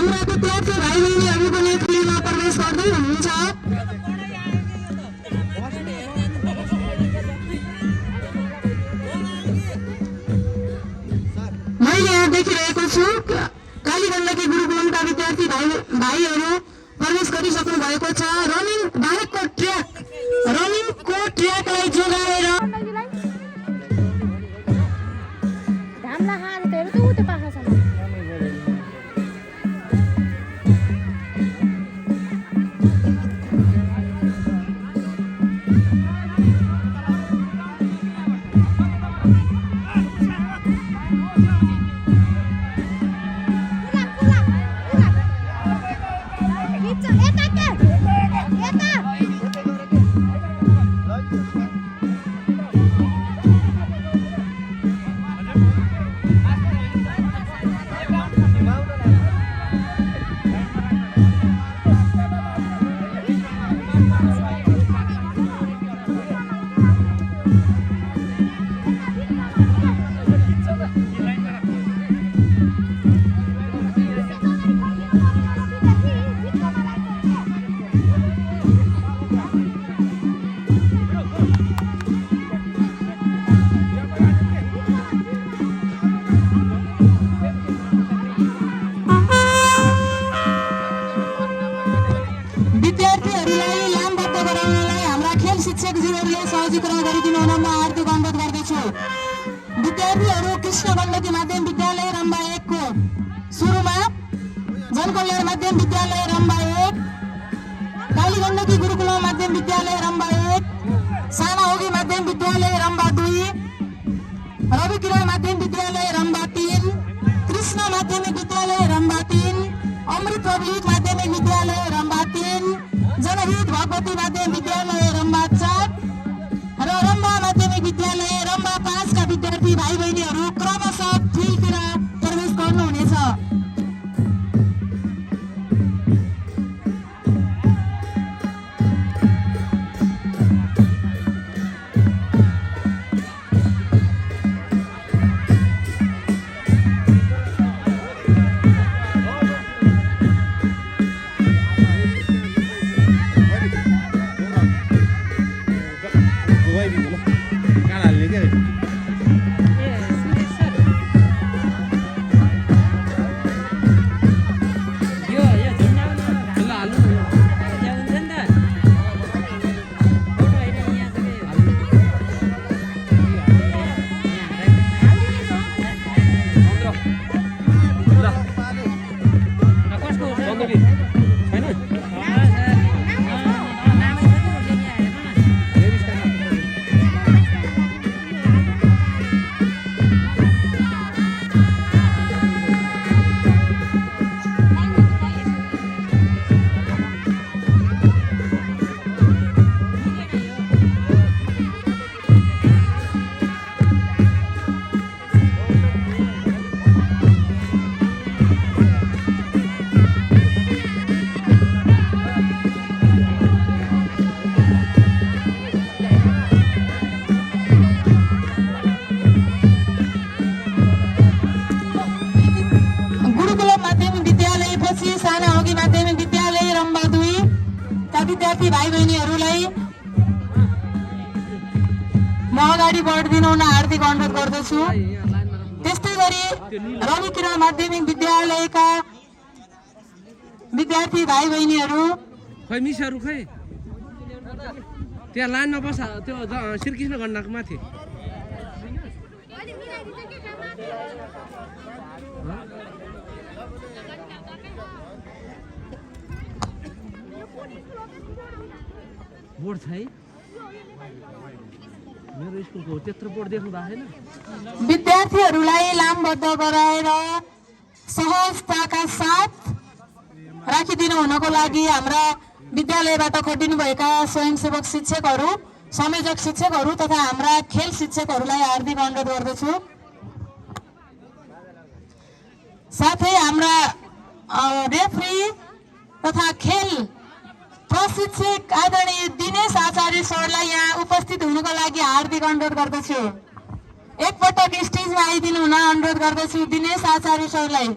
हाम्रा विद्यार्थी भाइ बहिनीहरूको नेतृत्वमा प्रवेश गर्दै हुनुहुन्छ। मैले यहाँ देखिरहेको छु कालीगण्डकी गुरुकुलमका विद्यार्थी भाइहरू प्रवेश गरिसक्नु भएको छ। रनिङको ट्र्याकलाई जोगाएर विद्यार्थीहरू कृष्ण गण्डकी माध्यमिक विद्यालय रम्बा 1 को सुरुमा जनकल्याण माध्यमिक विद्यालय रम्बा 1, कालीगण्डकी गुरुकुलम माध्यमिक विद्यालय रम्बा 1, साना होगी माध्यमिक विद्यालय रम्बा 2, रविकिरण माध्यमिक विद्यालय रम्बा 3, कृष्ण माध्यमिक विद्यालय रम्बा 3, अमृत पब्लिक माध्यमिक विद्यालय रम्बा 3, जनहित भगवती माध्यमिक विद्यालय रम्बा 4 र रम्बा माध्यमिक विद्यालय रम्बा 5 का विद्यार्थी भाइ बहिनीहरू क्रमशः फिल्डतिर प्रवेश गर्नुहुनेछ। विद्यार्थी भाइ बहिनीहरूलाई म अगाडि बढ्दिन हुन हार्दिक अनुरोध गर्दछु। त्यस्तै गरी रविकिरण माध्यमिक विद्यालयका विद्यार्थी भाइ बहिनीहरू खै मिसहरू खै त्यहाँ लानमा बस त्यो श्रीकृष्ण गण्डक माथि बोर्ड छ है मेरो स्कुलको त्यत्रो बोर्ड देख्नु भएको छैन। विद्यार्थीहरूलाई लामबद्ध गराएर सहजताका साथ राखिदिनु हुनको लागि हाम्रा विद्यालयबाट खटिनु भएका स्वयंसेवक शिक्षकहरू, संयोजक शिक्षकहरू तथा हाम्रा खेल शिक्षकहरूलाई हार्दिक अनुरोध गर्दछु। साथै हाम्रा रेफ्री तथा खेल प्रशिक्षक आदरणीय दिनेश आचार्य सरलाई यहाँ उपस्थित हुनुको लागि हार्दिक अनुरोध गर्दछु। एकपटक स्टेजमा आइदिनु हुन अनुरोध गर्दछु दिनेश आचार्य सरलाई।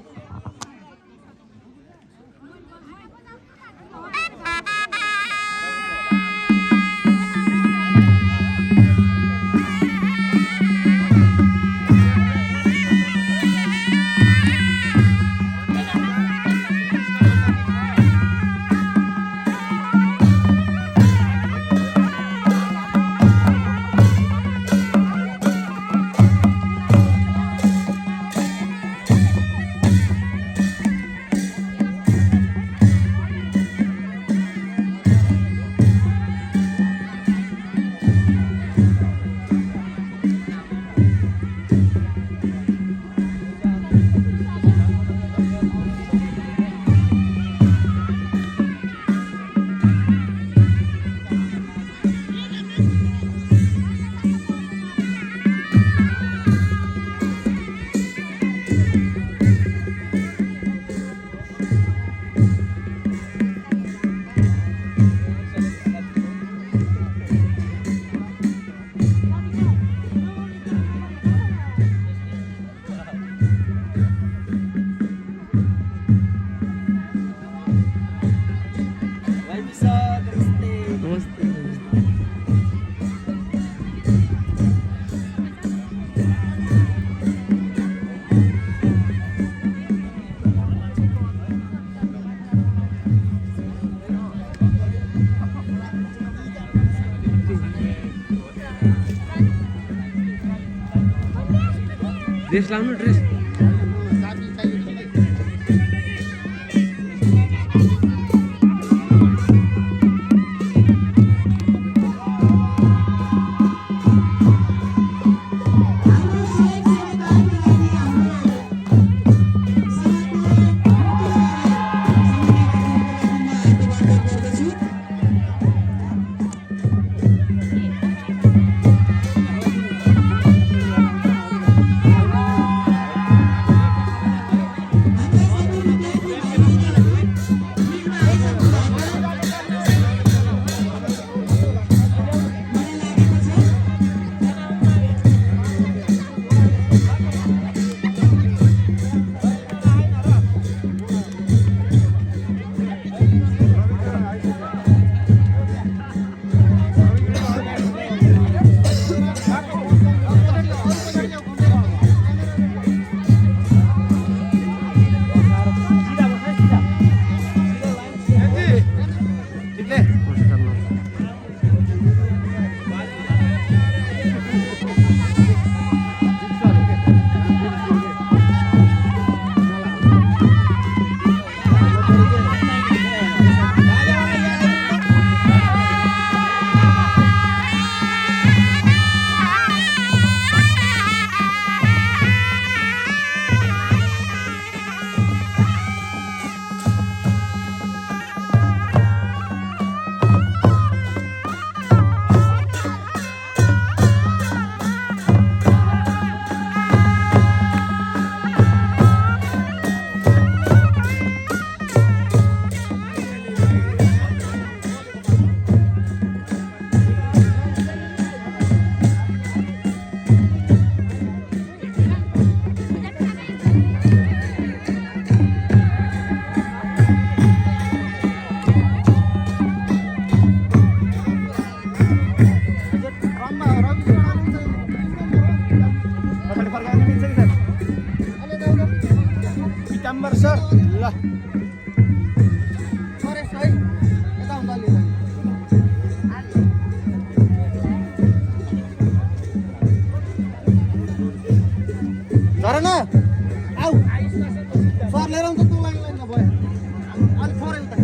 ड्रेस लाउनु ड्रेस सर ल फरेस्ट है यता हुन्छ अलि झरना आऊ सर लिएर आउँछ तँ लाइन लाइनमा भयो अलि फरे उता